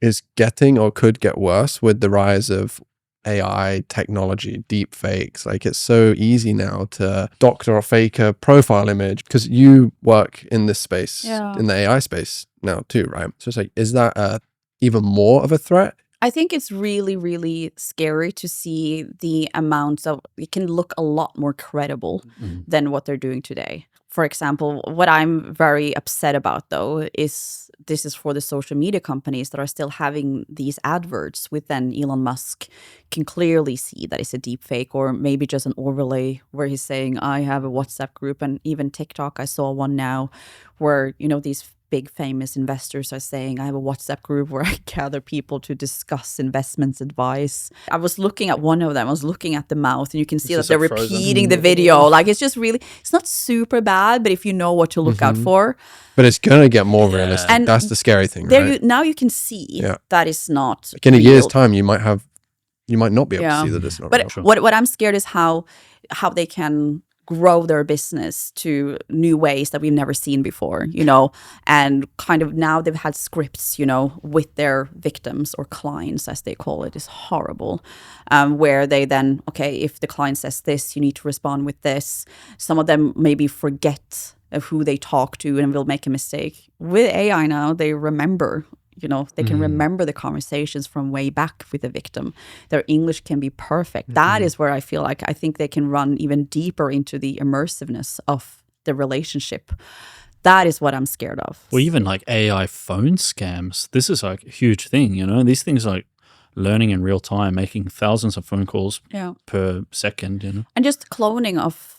is getting or could get worse with the rise of AI technology, deepfakes. Like, it's so easy now to doctor or fake a profile image, because you work in this space, in the AI space now too, right? So it's like, is that even more of a threat? I think it's really, really scary to see the amounts of, it can look a lot more credible than what they're doing today. For example, what I'm very upset about, though, is this is for the social media companies that are still having these adverts with then Elon Musk can clearly see that it's a deep fake, or maybe just an overlay where he's saying, I have a WhatsApp group. And even TikTok, I saw one now where, you know, these big famous investors are saying, I have a WhatsApp group where I gather people to discuss investments advice. I was looking at one of them, I was looking at the mouth, and you can see that they're repeating the video. Like, it's just really, it's not super bad, but if you know what to look out for. But it's going to get more realistic. And that's the scary thing, right? Now you can see that it's not like in a year's time, you might not be able to see that it's not real. But what I'm scared is how they can grow their business to new ways that we've never seen before, you know, and kind of now they've had scripts, you know, with their victims or clients, as they call it, is horrible, where they then, okay, if the client says this, you need to respond with this. Some of them maybe forget of who they talk to and will make a mistake. With AI now, they remember. You know, they can remember the conversations from way back with the victim. Their English can be perfect. That is where I feel like I think they can run even deeper into the immersiveness of the relationship. That is what I'm scared of. Well, even like AI phone scams, this is like a huge thing, you know? These things like learning in real time, making thousands of phone calls per second, you know? And just cloning of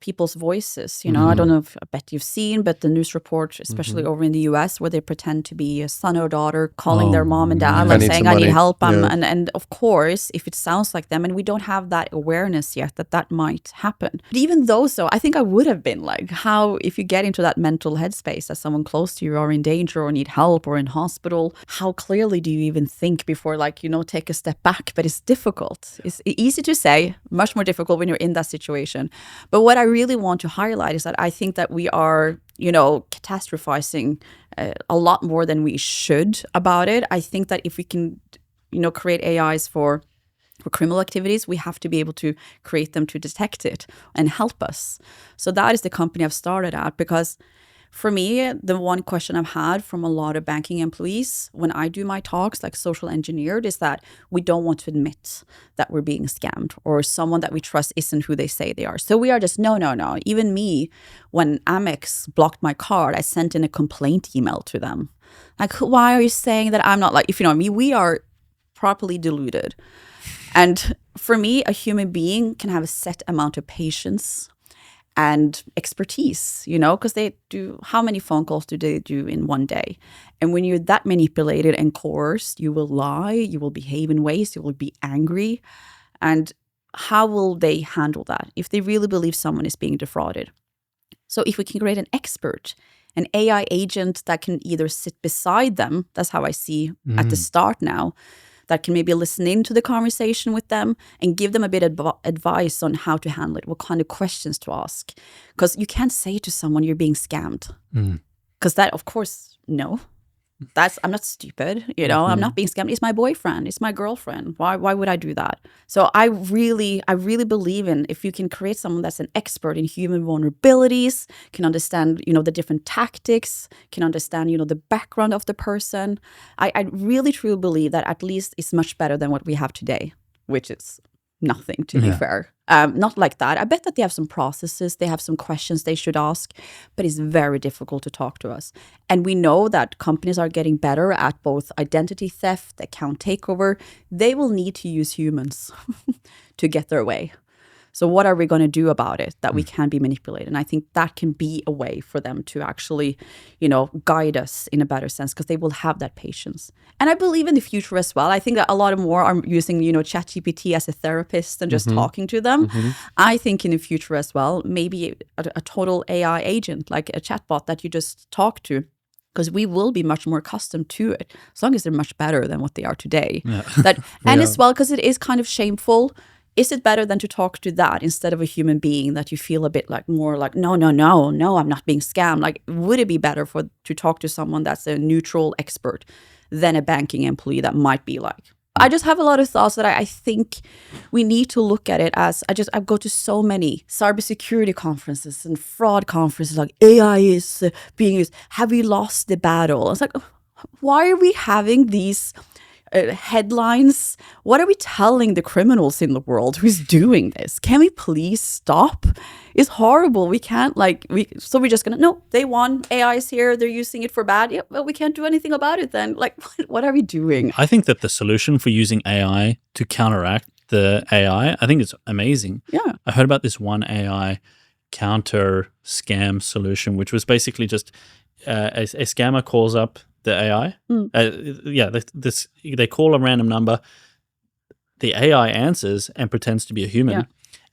people's voices, you know. I don't know if, I bet you've seen, but the news report, especially over in the US, where they pretend to be a son or daughter, calling their mom and dad, like saying, I need help. And of course, if it sounds like them, and we don't have that awareness yet that might happen. But even though so, I think I would have been like, how, if you get into that mental headspace that someone close to you are in danger or need help or in hospital, how clearly do you even think before, like, you know, take a step back? But it's difficult. It's easy to say, much more difficult when you're in that situation. But what I really want to highlight is that I think that we are, you know, catastrophizing a lot more than we should about it. I think that if we can, you know, create AIs for criminal activities, we have to be able to create them to detect it and help us. So that is the company I've started at, because for me, the one question I've had from a lot of banking employees when I do my talks, like social engineered, is that we don't want to admit that we're being scammed or someone that we trust isn't who they say they are. So we are just, no. Even me, when Amex blocked my card, I sent in a complaint email to them. Like, why are you saying that I'm not, like, if you know me, we are properly deluded. And for me, a human being can have a set amount of patience and expertise, you know, because they do, how many phone calls do they do in one day? And when you're that manipulated and coerced, you will lie, you will behave in ways, you will be angry. And how will they handle that if they really believe someone is being defrauded? So if we can create an expert, an AI agent that can either sit beside them, that's how I see at the start now, that can maybe listen into the conversation with them and give them a bit of advice on how to handle it, what kind of questions to ask. Because you can't say to someone you're being scammed. Because that, of course, no. I'm not stupid, you know, I'm not being scammed. It's my boyfriend, it's my girlfriend. Why would I do that? So I really believe in, if you can create someone that's an expert in human vulnerabilities, can understand, you know, the different tactics, can understand, you know, the background of the person. I really truly believe that at least it's much better than what we have today, which is nothing, to be fair. Not like that. I bet that they have some processes, they have some questions they should ask, but it's very difficult to talk to us. And we know that companies are getting better at both identity theft, account takeover. They will need to use humans to get their way. So what are we going to do about it, that we can be manipulated? And I think that can be a way for them to actually, you know, guide us in a better sense, because they will have that patience. And I believe in the future as well. I think that a lot of more are using, you know, ChatGPT as a therapist and just talking to them. I think in the future as well, maybe a total AI agent, like a chatbot that you just talk to, because we will be much more accustomed to it, as long as they're much better than what they are today. And as well, because it is kind of shameful. Is it better than to talk to that instead of a human being that you feel a bit like more like, no, I'm not being scammed? Like, would it be better to talk to someone that's a neutral expert than a banking employee that might be like. I just have a lot of thoughts that I think we need to look at it as, I go to so many cybersecurity conferences and fraud conferences, like AI is being used. Have we lost the battle? It's like, why are we having these headlines? What are we telling the criminals in the world who's doing this? Can we please stop? It's horrible. We can't so we're just gonna, no, they won. AI is here. They're using it for bad. Yeah, well, we can't do anything about it then. Like, what are we doing? I think that the solution for using AI to counteract the AI, I think it's amazing. Yeah. I heard about this one AI counter scam solution, which was basically just a scammer calls up the AI. They call a random number. The AI answers and pretends to be a human. Yeah.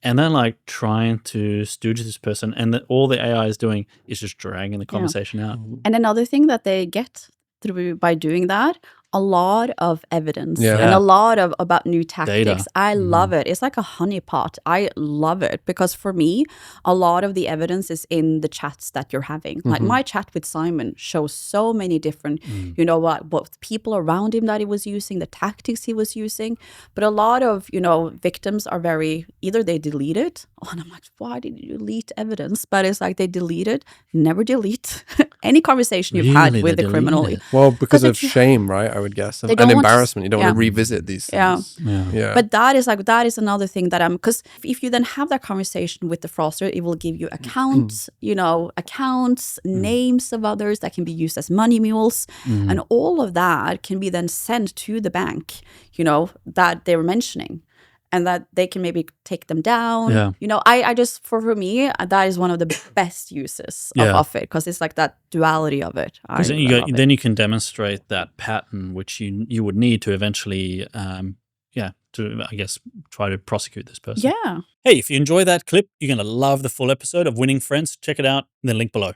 And they're like trying to stooge this person. And all the AI is doing is just dragging the conversation out. And another thing that they get through by doing that, a lot of evidence and a lot of about new tactics. Data. I love it. It's like a honeypot. I love it because for me, a lot of the evidence is in the chats that you're having. Like my chat with Simon shows so many different, what people around him that he was using, the tactics he was using. But a lot of, victims are very, either they delete it, and I'm like, why did you delete evidence? But it's like they delete it, never delete any conversation you've had with the criminal. Well, because of shame, right? I would guess, and embarrassment. You don't want to revisit these things. Yeah. But that is another thing that because if you then have that conversation with the fraudster, it will give you accounts, names of others that can be used as money mules, and all of that can be then sent to the bank, that they were mentioning. And that they can maybe take them down. Yeah. I just, for me, that is one of the best uses of it, because it's like that duality of it. Then you can demonstrate that pattern, which you would need to eventually, to, I guess, try to prosecute this person. Yeah. Hey, if you enjoy that clip, you're going to love the full episode of Winning Friends. Check it out in the link below.